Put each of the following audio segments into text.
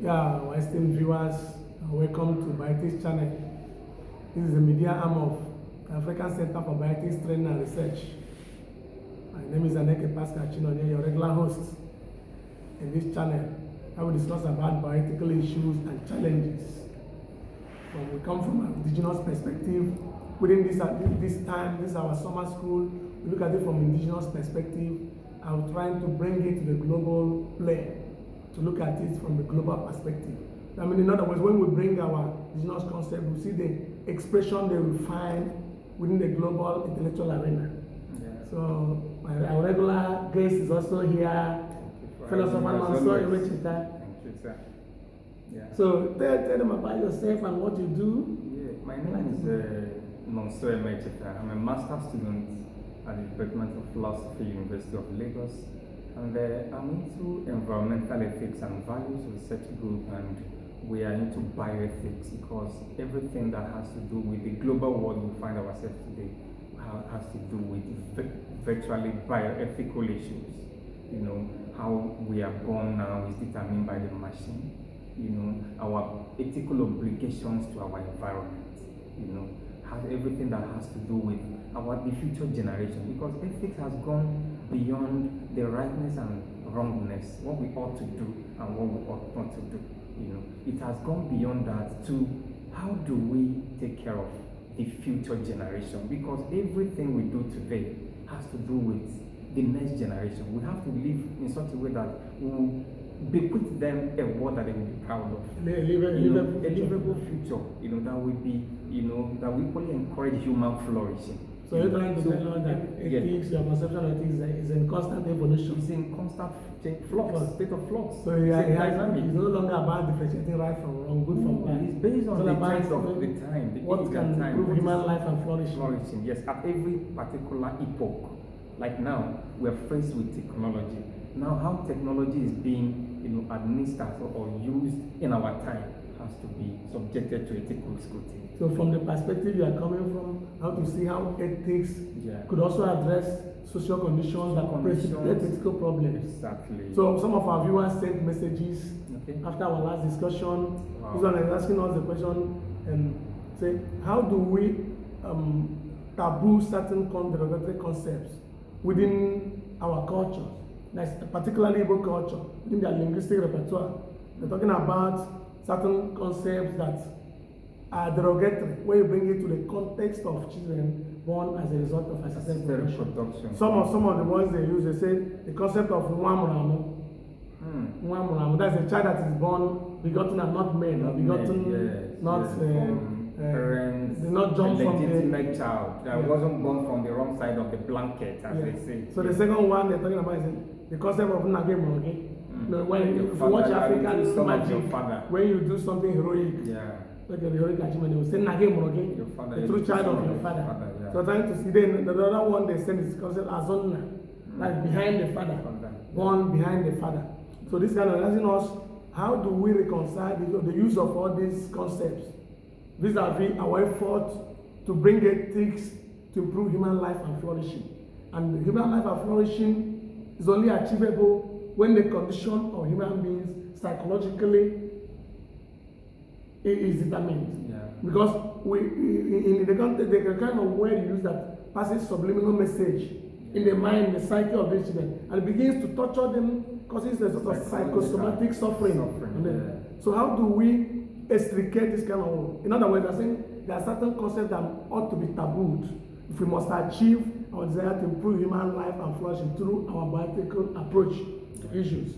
Yeah, our esteemed viewers, welcome to Bioethics channel. This is the media arm of the African Center for Bioethics Training and Research. My name is Aneke Pascal Chinonye, your regular host in this channel. I will discuss about bioethical issues and challenges. We come from an indigenous perspective. Within this time, this is our summer school. We look at it from indigenous perspective. I'm trying to bring it to the global plane, to look at it from the global perspective. I mean, in other words, when we bring our indigenous concept, we see the expression they will find within the global intellectual arena. Yeah. So our regular guest is also here, philosopher Mansour Ewechita. Thank you, sir. Yeah. So tell them about yourself and what you do. Yeah, my name is Mansour Ewechita. I'm a master's student at the Department of Philosophy, University of Lagos. And I'm into environmental ethics and values research group, and we are into bioethics because everything that has to do with the global world we find ourselves today has to do with virtually bioethical issues. You know, how we are born now is determined by the machine. You know, our ethical obligations to our environment. You know, has everything that has to do with the future generation, because ethics has gone beyond the rightness and wrongness, what we ought to do and what we ought not to do. You know, it has gone beyond that to how do we take care of the future generation, because everything we do today has to do with the next generation. We have to live in such a way that we will bequeath them a world that they will be proud of. A livable future, you know, that will be, you know, that will equally encourage human flourishing. So you're trying to tell us that ethics, your perception of ethics is in constant evolution. It's in constant flux, state of flux. So it's no longer about differentiating right from wrong, good from bad. It's based on the times of the time. What can improve human life and flourishing. Yes, at every particular epoch. Like now, we are faced with technology. Now, how technology is being, you know, administered or used in our time has to be subjected to ethical scrutiny. So, from the perspective you are coming from, how to see how ethics could also address social conditions that precipitate ethical problems. Exactly. So, some of our viewers sent messages after our last discussion. Wow. This one is asking us the question and say, how do we taboo certain derogatory concepts within our culture? That's particularly Igbo culture, within their linguistic repertoire. They're talking about certain concepts that are derogatory, when you bring it to the context of children born as a result of assisted reproduction. Some of the ones they use, they say the concept of Nwamuramu. Nwamuramu, that's a child that is born, begotten and not made, or begotten, parents, did not jump from the legitimate child that wasn't born from the wrong side of the blanket, as they say. So the second one they're talking about is the concept of Nage Moroge. When if you watch African magic, when you do something heroic, like a heroic achievement, they will say Nage Moroge, the true child of your father. So trying to see then the other one they send is concept Azonna, like behind the father, born behind the father. So this kind of asking us, how do we reconcile the use of all these concepts vis-a-vis our effort to bring ethics to improve human life and flourishing? And human life and flourishing is only achievable when the condition of human beings psychologically is determined. Because we, in the context, the kind of word you use that passes subliminal message in the mind, the psyche of the children, and begins to torture them, causes a sort of psychosomatic suffering. So how do we extricate this kind of, in other words, I'm saying there are certain concepts that ought to be tabooed if we must achieve our desire to improve human life and flourishing through our bioethical approach to issues.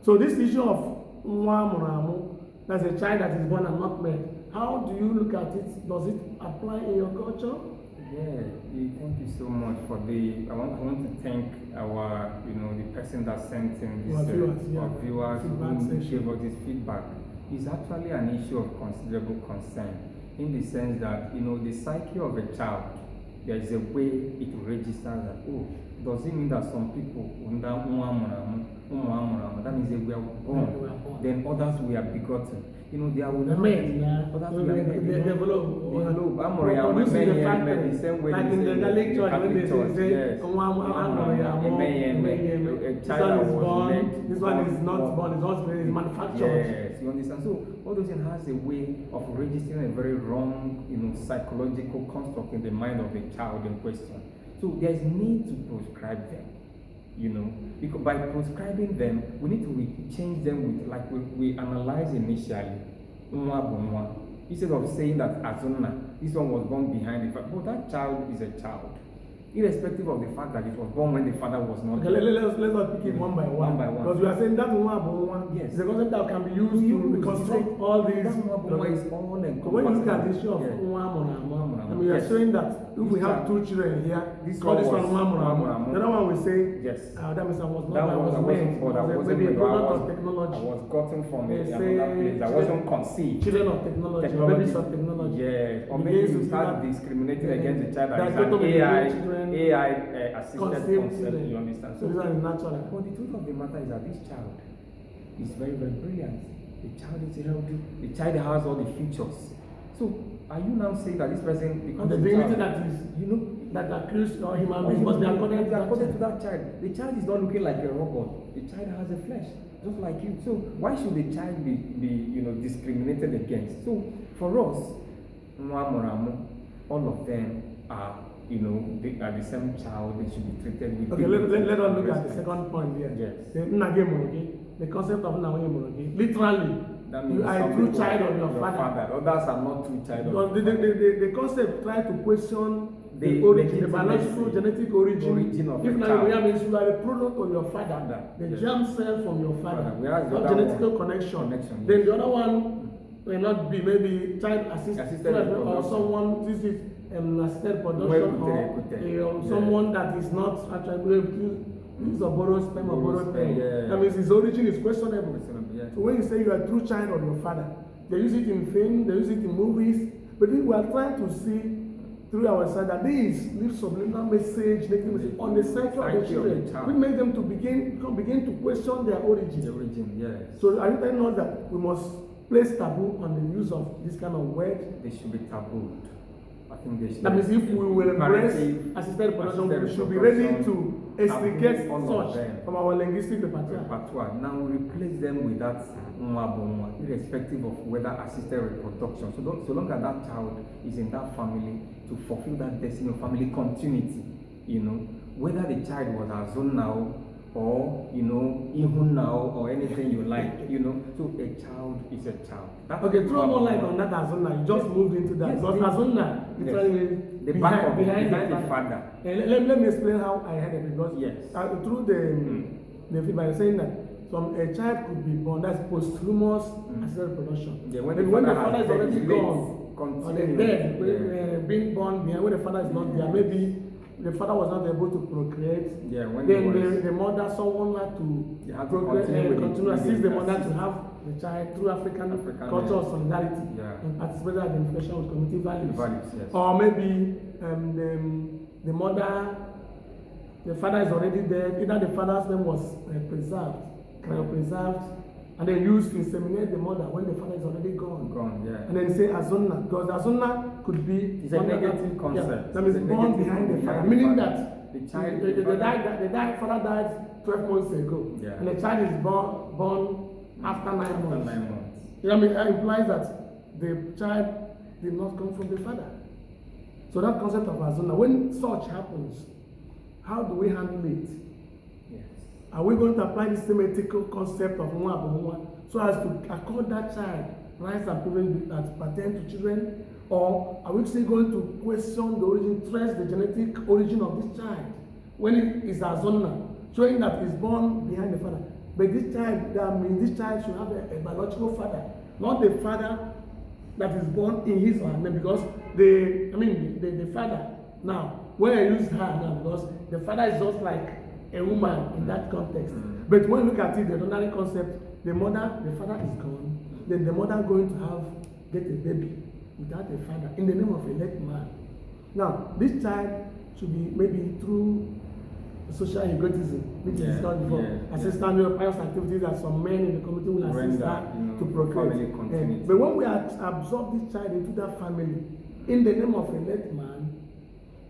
So this issue of Nwamuramu, that's a child that is born and not made, how do you look at it? Does it apply in your culture? Yeah, thank you so much for the. I want to thank our, you know, the person that sent in this, our viewers who gave us this feedback. It's actually an issue of considerable concern, in the sense that, you know, the psyche of a child, there is a way it registers that, oh, does it mean that some people, that means they were born, then others were begotten. You know, they are others they develop. The same way like in the Catholic church, when they say, a child was born, this This one is not born, it's not it's manufactured. Yes, you understand? So all those things has a way of registering a very wrong, psychological construct in the mind of the child in question. So there is need to prescribe them, because by prescribing them, we need to change them with, like we analyzed initially, instead of saying that Azuna, this one was born behind the fact, but that child is a child, irrespective of the fact that it was born when the father was not. Okay, let's not pick it one by one. Because we are saying that yes, is a concept that can be used to reconstruct all these. That is all encompassing. So when you look at the issue of and we are showing that if we have two children here, call this one the other one will say, yes, that means I was not, that I was made. wasn't Maybe a made. product of technology. I was gotten from Say another place. I wasn't conceived. Children of technology, babies of technology. Yes, or maybe you start discriminating against the child that is an AI assisted concept. You understand? So this one is natural. But the truth of the matter is that this child is very, very brilliant. The child is healthy. The child has all the features. So are you now saying that this person, because the dignity that is, that accused or human being must be according to that child? The child is not looking like a robot. The child has a flesh, just like you. So why should the child be discriminated against? So for us, all of them are, they are the same child. They should be treated with. Okay, let us look at the second point here. Yes. The concept of literally. You are a true child of your father. Others are not true child of your father. The concept tries to question the origin, the biological genetic origin of the child. You are a product of your father, the germ cell from your father, not genetical connection. Then the other one may not be maybe child assisted or someone, this is assisted production or someone that is not actually use of borrowed sperm or borrowed egg. That means his origin is questionable. So when you say you are a true child of your father, they use it in film, they use it in movies, but we are trying to see through our side that this leaves subliminal message on the psyche of the children, which makes them to begin to question their origin. Yes. So are you telling us that we must place taboo on the use of this kind of word? They should be tabooed. I think they should. That means if we will embrace assisted reproduction, we should be ready to extricate such from our linguistic repertoire. Now we replace them with that irrespective of whether assisted reproduction. So long as that child is in that family to fulfill that destiny of family continuity, whether the child was a zone now or even now or anything you like, so a child is a child. Okay, throw more light on that Azuna. You just moved into that. Because Azuna literally the behind the father. Let me explain how I had it, because through the by saying that a child could be born, that's posthumous assisted reproduction. Yeah, when the father is already gone, or the dead, being born behind, when the father is not there, maybe the father was not able to procreate. Yeah, then the mother, someone had to continue assist the mother to have the child through African culture of solidarity and participate in identification with community values. Yes. Or maybe the mother, the father is already dead. Either the father's name was cryopreserved, and then used to inseminate the mother when the father is already gone. And then say Azuna, because Azuna could be a negative concept. That means born behind the father, meaning that the child, the father died 12 months ago, and the child is born after 9 months. That implies that the child did not come from the father. So that concept of Azuna, when such happens, how do we handle it? Are we going to apply the same ethical concept of Mwa so as to accord that child rights and privileges that pertain to children? Or are we still going to question the origin, trace the genetic origin of this child when it is Azona, showing that it's born behind the father? But this child, that means this child should have a biological father, not the father that is born in his or her name, because the father, now, when I use her now, because the father is just like a woman in that context. But when you look at it, the ordinary concept, the father is gone, then the mother going to get a baby without a father in the name of a late man. Now, this child should be maybe through social egotism, which is done before, assistant pious activities that some men in the community will assist her to procreate. But when we absorb this child into that family in the name of a late man,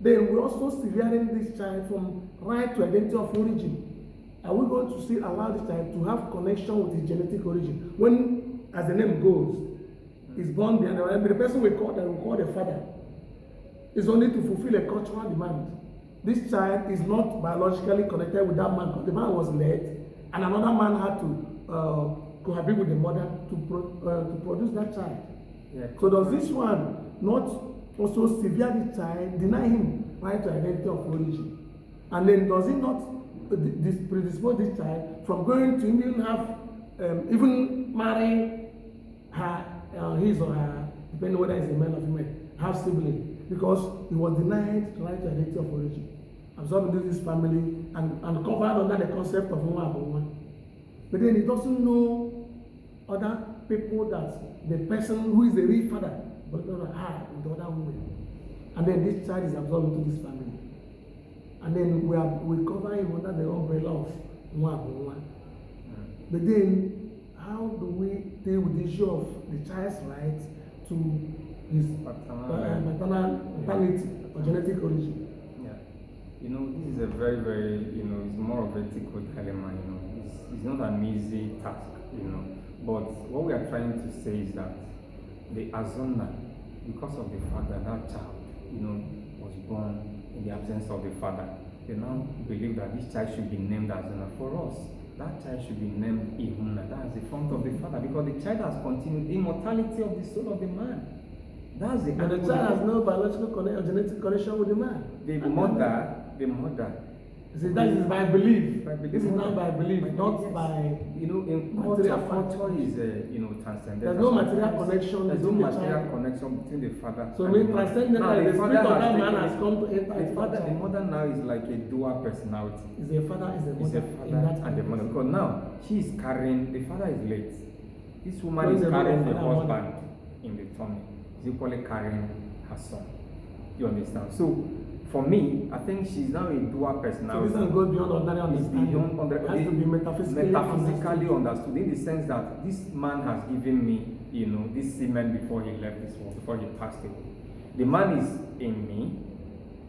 then we also severely this child from right to identity of origin. are we going to still allow this child to have connection with his genetic origin? When, as the name goes, is born behind the person we call the father is only to fulfill a cultural demand. This child is not biologically connected with that man because the man was led, and another man had to cohabit with the mother to produce that child. Yeah. So does this one not also sever the child, deny him right to identity of origin? And then does it not predispose this child from going to even have, even marry her, his or her, depending whether it's a male or female, have siblings, because he was denied the right to identity of origin, absorbed into this family and covered under the concept of one. But then he doesn't know other people that the person who is the real father, but not with other women. And then this child is absorbed into this family. And then we cover him under the umbrella of one. But then, how do we deal with the issue of the child's right to his paternity or genetic origin? Yeah. You know, this is a very, very, it's more of a ethical dilemma, It's not an easy task, But what we are trying to say is that the azona, because of the fact that that child, was born in the absence of the father, they now believe that this child should be named azona. For us, that child should be named ihuna. That is the front of the father, because the child has continued immortality of the soul of the man. That's the and the child has no biological or genetic connection with the man. The mother. See, that is by belief. This is not by belief, not yes. by in culture is transcendental. There's no material connection. There's no material connection between the father. So mean transcendental. The spirit of that man has come to enter. The mother now is like a dual personality. Is the father is the mother and the mother. Because now she is carrying. The father is late. This woman is carrying the husband in the tummy. Is equally carrying her son. You understand? So, for me, I think she's now a dual personality. So this goes beyond ordinary understanding. It has to be metaphysically understood in the sense that this man has given me, this semen before he left this world, before he passed away. The man is in me.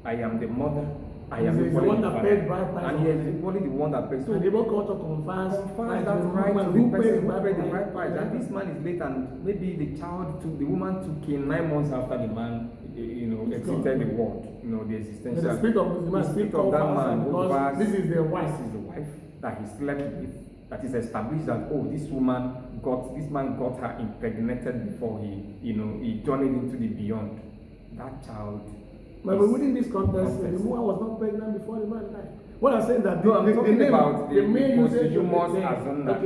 I am the mother. I am the one that paid bride price, and he is equally the one that pays. So the culture confirms that right to the person who paid the bride price. And this man is late, and maybe the woman took him 9 months after the man, exited the world. The existential. The spirit of the man, spirit of that man, because this is the wife. This is the wife that he slept with. That is established that this man got her impregnated before he journeyed into the beyond. That child. But within this context, the woman was not pregnant before the man died. What I'm saying that I'm talking about the main usage of the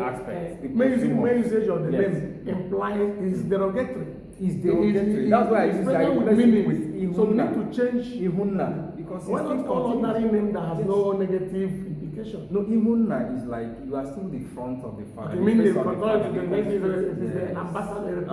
aspect. The main usage of the name implies is derogatory. Is derogatory. That's why I use meaning. So we need to change ihunna, because why not call ordinary name that has no negative implication? No, ihunna is like you are still the front of the family. You mean the ambassador, a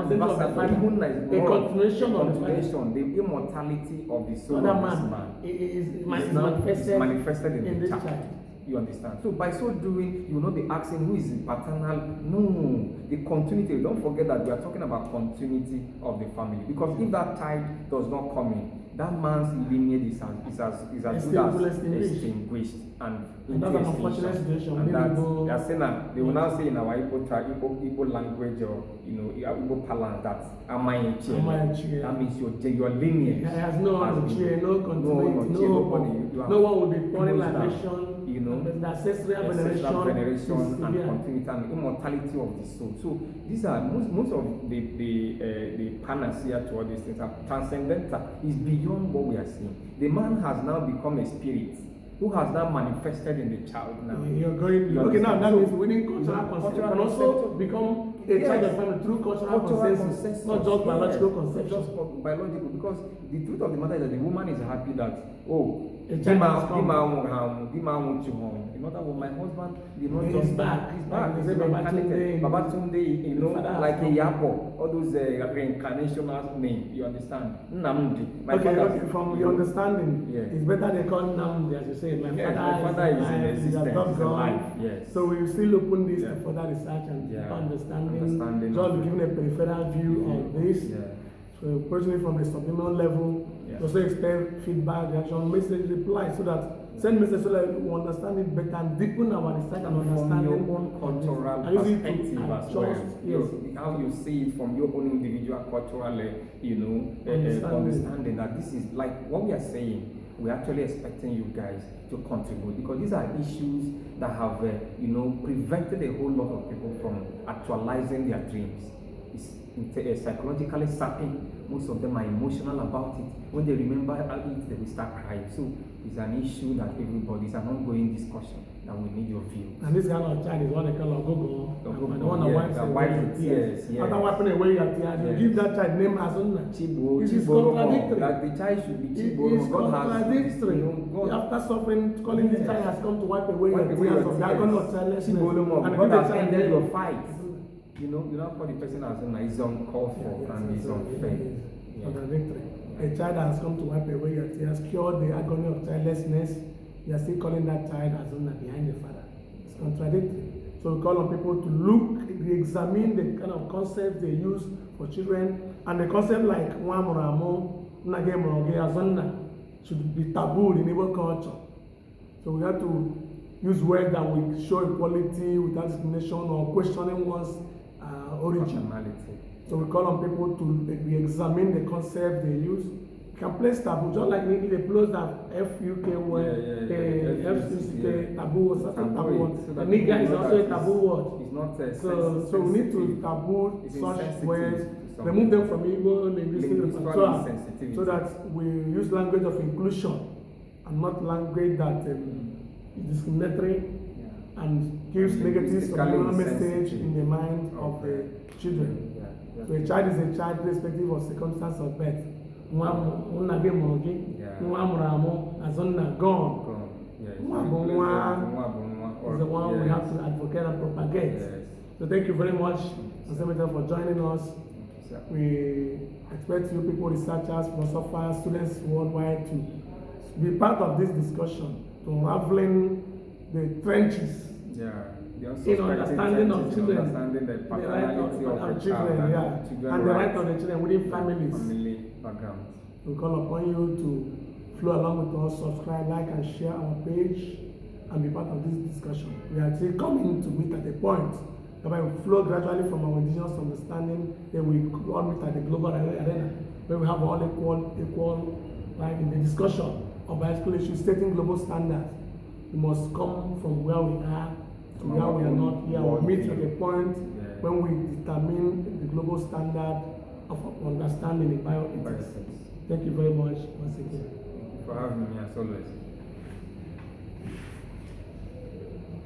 continuation of the immortality of the soul of this man is manifested in the child. You understand? So by so doing, you will not be asking who is the paternal. No, the continuity. Don't forget that we are talking about continuity of the family. Because if that child does not come in, that man's lineage is as good as extinguished and that's an unfortunate situation. And that they will now say in our Igbo language or Igbo parlance that amayechi. That means your lineage. It has no continuity, no one will be pouring libation. The ancestral veneration and continuity and immortality of the soul. So these are most of the panacea to all these things are transcendental. Is beyond what we are seeing. The man has now become a spirit who has now manifested in the child now. You're going okay now. That means winning cultural consensus can also become a child of family through cultural consensus, not just biological conception. Not just biological, because the truth of the matter is that the woman is happy that a child has come. In other words, my husband did not just back. He's back. He's reincarnated. Babatunde, like a Yapo, all those reincarnational names. You understand? Namdi. Okay, from your understanding, it's better they call Namdi, as you say. My father is in existence, alive. Yes. So we still open this to further research and understanding. Just giving a peripheral view of this. So personally from the subliminal level, also expect feedback, reaction, message, reply, so that send message so that we understand it better and deepen our research and From understanding. your own cultural And use it to perspective as adjust, well. yes. How you see it from your own individual cultural, understanding that this is like what we are saying. We're actually expecting you guys to contribute because these are issues that have, prevented a whole lot of people from actualizing their dreams. It's psychologically sapping. Most of them are emotional about it. When they remember it, they will start crying. So it's an issue that everybody's an ongoing discussion that we need your view. And this kind of child is what they call a go-go. The one that wipes away your tears. Yes. After wiping away your tears, you give that child name as Unna. Chibo, It is Chibo, contradictory. that the child should be Chibo. It is God contradictory. God, After suffering, calling the child has come to wipe away your Wipe away tears your of the tears. agony of childlessness. God give the has child ended name. your fight. You don't call the person as Unna. It's uncalled for and it's unfair. Contradictory. A child that has come to wipe away your tears, cure the agony of childlessness. You are still calling that child as Unna behind the father. It's contradictory. So we call on people to look, re-examine the kind of concepts they use for children, and the concept like Wamuramo, Nagemoge, Azonna should be taboo in Igbo culture. So we have to use words that will show equality without discrimination or questioning one's origin. So we call on people to re-examine the concept they use. You can place taboo, just like if they place that FUK word, FCK taboo was also a taboo word. The nigger is also a taboo word. It's not So we need to taboo such words, remove them from Igbo linguistic repertoire, so that we use language of inclusion and not language that is discriminatory and gives negative subliminal message in the mind of the children. So a child is a child irrespective of circumstance of birth. Gone. Is the one we have to advocate and propagate. Yes. So thank you very much, Senator, for joining us. We expect you people, researchers, philosophers, students worldwide to be part of this discussion, to unraveling the trenches in understanding of children, understanding the right of children, and the right of the children within families. Family background. We call upon you to flow along with us, subscribe, like, and share our page, and be part of this discussion. We are still coming to meet at a point whereby we flow gradually from our indigenous understanding, then we all meet at the global arena, where we have all equal, right, in the discussion of biological issues, setting global standards. We must come from where we are to where we are not here. We meet at a point when we determine the global standard of understanding in bioethics. Thank you very much once again. For having me as always.